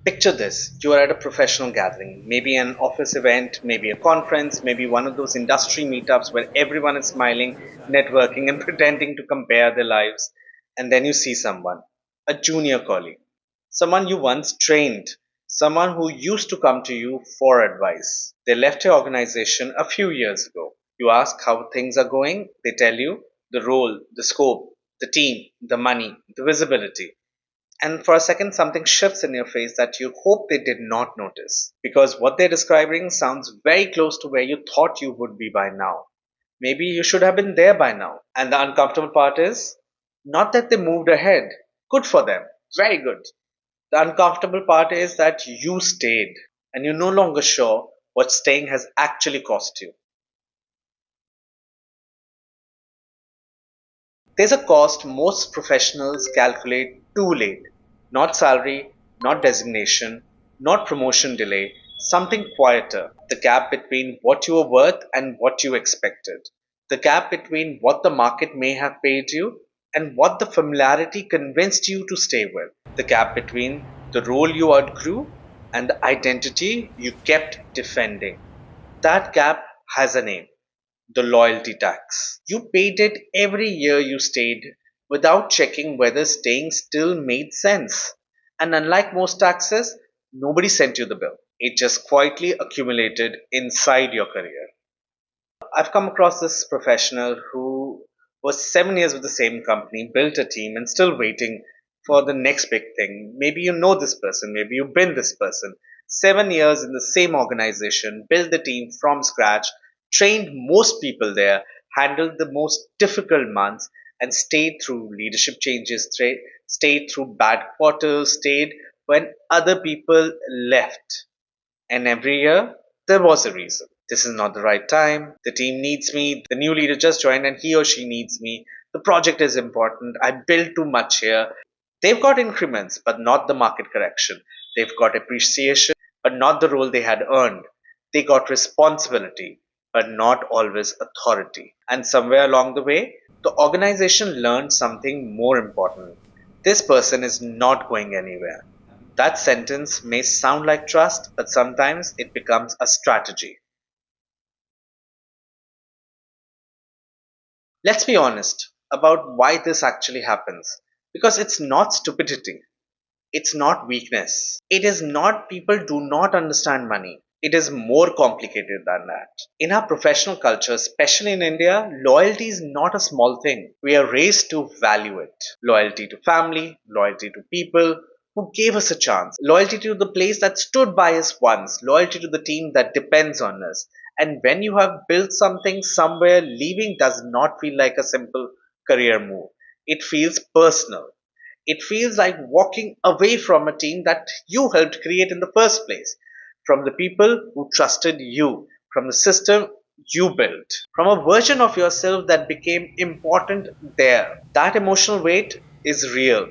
Picture this: you are at a professional gathering, maybe an office event, maybe a conference, maybe one of those industry meetups where everyone is smiling, networking, and pretending to compare their lives. And then you see someone, a junior colleague, someone you once trained, someone who used to come to you for advice. They left your organization a few years ago. You ask how things are going, they tell you the role, the scope, the team, the money, the visibility. And for a second, something shifts in your face that you hope they did not notice. Because what they're describing sounds very close to where you thought you would be by now. Maybe you should have been there by now. And the uncomfortable part is not that they moved ahead. Good for them. Very good. The uncomfortable part is that you stayed and you're no longer sure what staying has actually cost you. There's a cost most professionals calculate too late. Not salary, not designation, not promotion delay, something quieter. The gap between what you were worth and what you expected. The gap between what the market may have paid you and what the familiarity convinced you to stay with. The gap between the role you outgrew and the identity you kept defending. That gap has a name: the loyalty tax. You paid it every year you stayed without checking whether staying still made sense. And unlike most taxes, nobody sent you the bill. It just quietly accumulated inside your career. I've come across this professional who was 7 years with the same company, built a team, and still waiting for the next big thing. Maybe you know this person, maybe you've been this person. 7 years in the same organization, built the team from scratch, trained most people there, handled the most difficult months, and stayed through leadership changes, stayed through bad quarters, stayed when other people left. And every year, there was a reason. This is not the right time. The team needs me. The new leader just joined and he or she needs me. The project is important. I built too much here. They've got increments, but not the market correction. They've got appreciation, but not the role they had earned. They got responsibility, but not always authority. And somewhere along the way, the organization learned something more important. This person is not going anywhere. That sentence may sound like trust, but sometimes it becomes a strategy. Let's be honest about why this actually happens. Because it's not stupidity, it's not weakness, it is not people do not understand money. It is more complicated than that. In our professional culture, especially in India, loyalty is not a small thing. We are raised to value it. Loyalty to family, loyalty to people who gave us a chance, loyalty to the place that stood by us once, loyalty to the team that depends on us. And when you have built something somewhere, leaving does not feel like a simple career move. It feels personal. It feels like walking away from a team that you helped create in the first place, from the people who trusted you, from the system you built, from a version of yourself that became important there. That emotional weight is real.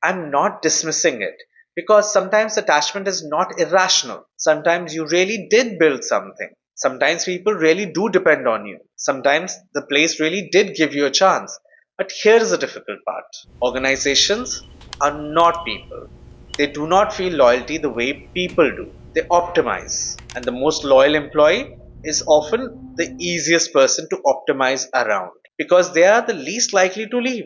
I'm not dismissing it because sometimes attachment is not irrational. Sometimes you really did build something. Sometimes people really do depend on you. Sometimes the place really did give you a chance. But here is the difficult part: organizations are not people. They do not feel loyalty the way people do. They optimize. And the most loyal employee is often the easiest person to optimize around because they are the least likely to leave.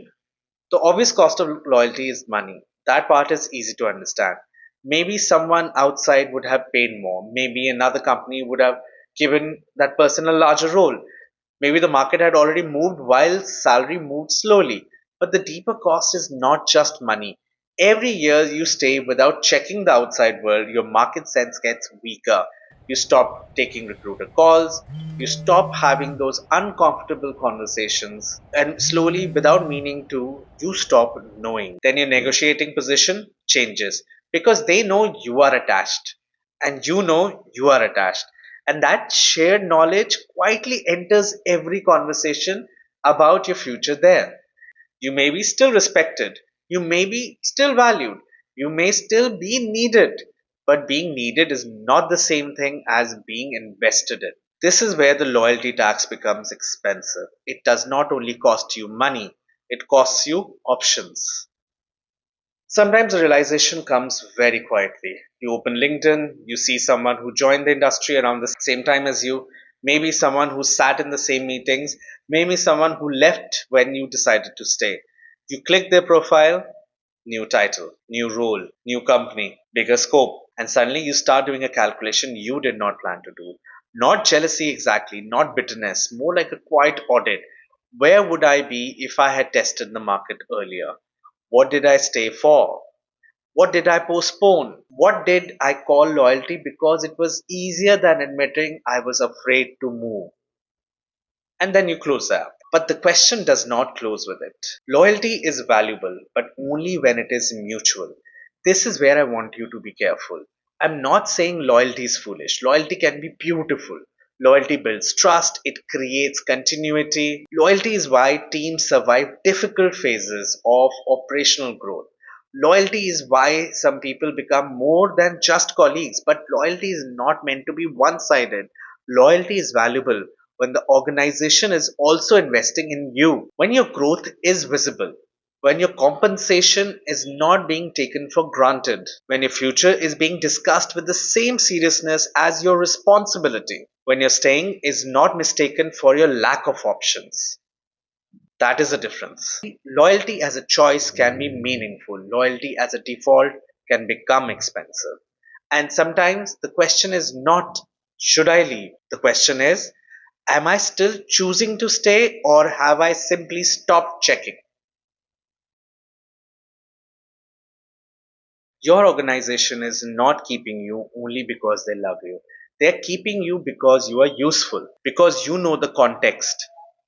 The obvious cost of loyalty is money. That part is easy to understand. Maybe someone outside would have paid more. Maybe another company would have given that person a larger role. Maybe the market had already moved while salary moved slowly. But the deeper cost is not just money. Every year you stay without checking the outside world, your market sense gets weaker. You stop taking recruiter calls, you stop having those uncomfortable conversations, and slowly, without meaning to, you stop knowing. Then your negotiating position changes because they know you are attached, and you know you are attached. And that shared knowledge quietly enters every conversation about your future there. You may be still respected, you may be still valued, you may still be needed, but being needed is not the same thing as being invested in. This is where the loyalty tax becomes expensive. It does not only cost you money, it costs you options. Sometimes the realization comes very quietly. You open LinkedIn, you see someone who joined the industry around the same time as you, maybe someone who sat in the same meetings, maybe someone who left when you decided to stay. You click their profile, new title, new role, new company, bigger scope, and suddenly you start doing a calculation you did not plan to do. Not jealousy exactly, not bitterness, more like a quiet audit. Where would I be if I had tested the market earlier? What did I stay for? What did I postpone? What did I call loyalty because it was easier than admitting I was afraid to move? And then you close the app. But the question does not close with it. Loyalty is valuable, but only when it is mutual. This is where I want you to be careful. I'm not saying loyalty is foolish. Loyalty can be beautiful. Loyalty builds trust, it creates continuity. Loyalty is why teams survive difficult phases of operational growth. Loyalty is why some people become more than just colleagues, but loyalty is not meant to be one sided. Loyalty is valuable when the organization is also investing in you, when your growth is visible, when your compensation is not being taken for granted, when your future is being discussed with the same seriousness as your responsibility, when your staying is not mistaken for your lack of options. That is the difference. Loyalty as a choice can be meaningful, loyalty as a default can become expensive. And sometimes the question is not, should I leave? The question is, am I still choosing to stay or have I simply stopped checking? Your organization is not keeping you only because they love you. They're keeping you because you are useful, because you know the context,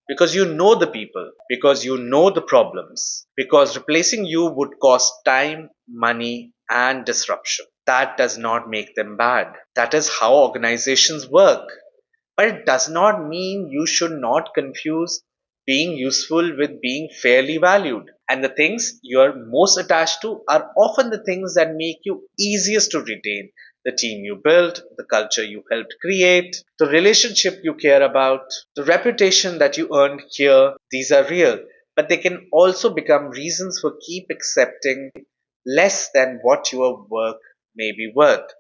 because you know the people, because you know the problems, because replacing you would cost time, money, and disruption. That does not make them bad. That is how organizations work. But it does not mean you should not confuse being useful with being fairly valued. And the things you're most attached to are often the things that make you easiest to retain. The team you built, the culture you helped create, the relationship you care about, the reputation that you earned here, these are real. But they can also become reasons for keep accepting less than what your work may be worth.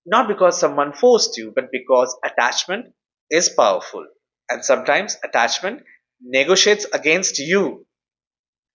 Not because someone forced you, but because attachment is powerful. And sometimes attachment negotiates against you.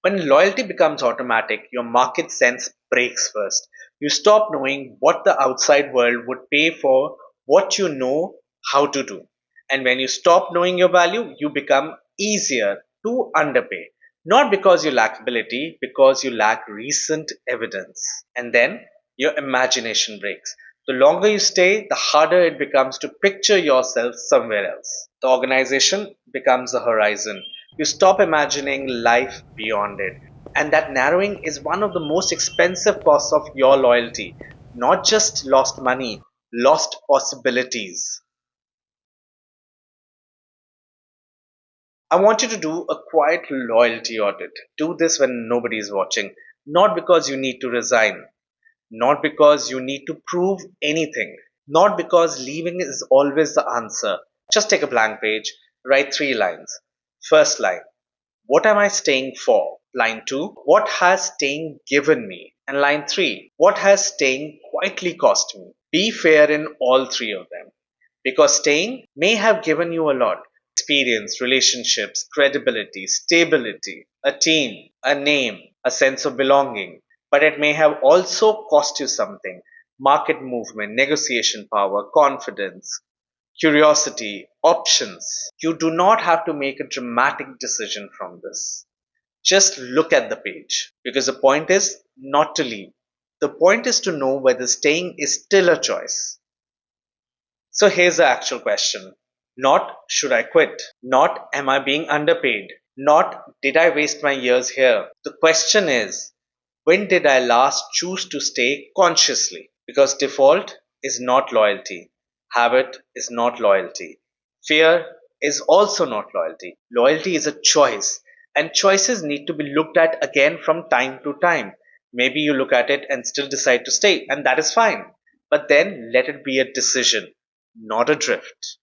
When loyalty becomes automatic, your market sense breaks first. You stop knowing what the outside world would pay for what you know how to do. And when you stop knowing your value, you become easier to underpay. Not because you lack ability, because you lack recent evidence. And then your imagination breaks. The longer you stay, the harder it becomes to picture yourself somewhere else. The organization becomes the horizon. You stop imagining life beyond it. And that narrowing is one of the most expensive costs of your loyalty. Not just lost money, lost possibilities. I want you to do a quiet loyalty audit. Do this when nobody is watching. Not because you need to resign, not because you need to prove anything, not because leaving is always the answer. Just take a blank page, write 3 lines. First line, what am I staying for? Line 2, what has staying given me? And line 3, what has staying quietly cost me? Be fair in all three of them. Because staying may have given you a lot: experience, relationships, credibility, stability, a team, a name, a sense of belonging. But it may have also cost you something: market movement, negotiation power, confidence, curiosity, options. You do not have to make a dramatic decision from this. Just look at the page. Because the point is not to leave. The point is to know whether staying is still a choice. So here's the actual question. Not should I quit? Not am I being underpaid? Not did I waste my years here? The question is, when did I last choose to stay consciously? Because default is not loyalty. Habit is not loyalty. Fear is also not loyalty. Loyalty is a choice, and choices need to be looked at again from time to time. Maybe you look at it and still decide to stay, and that is fine. But then let it be a decision, not a drift.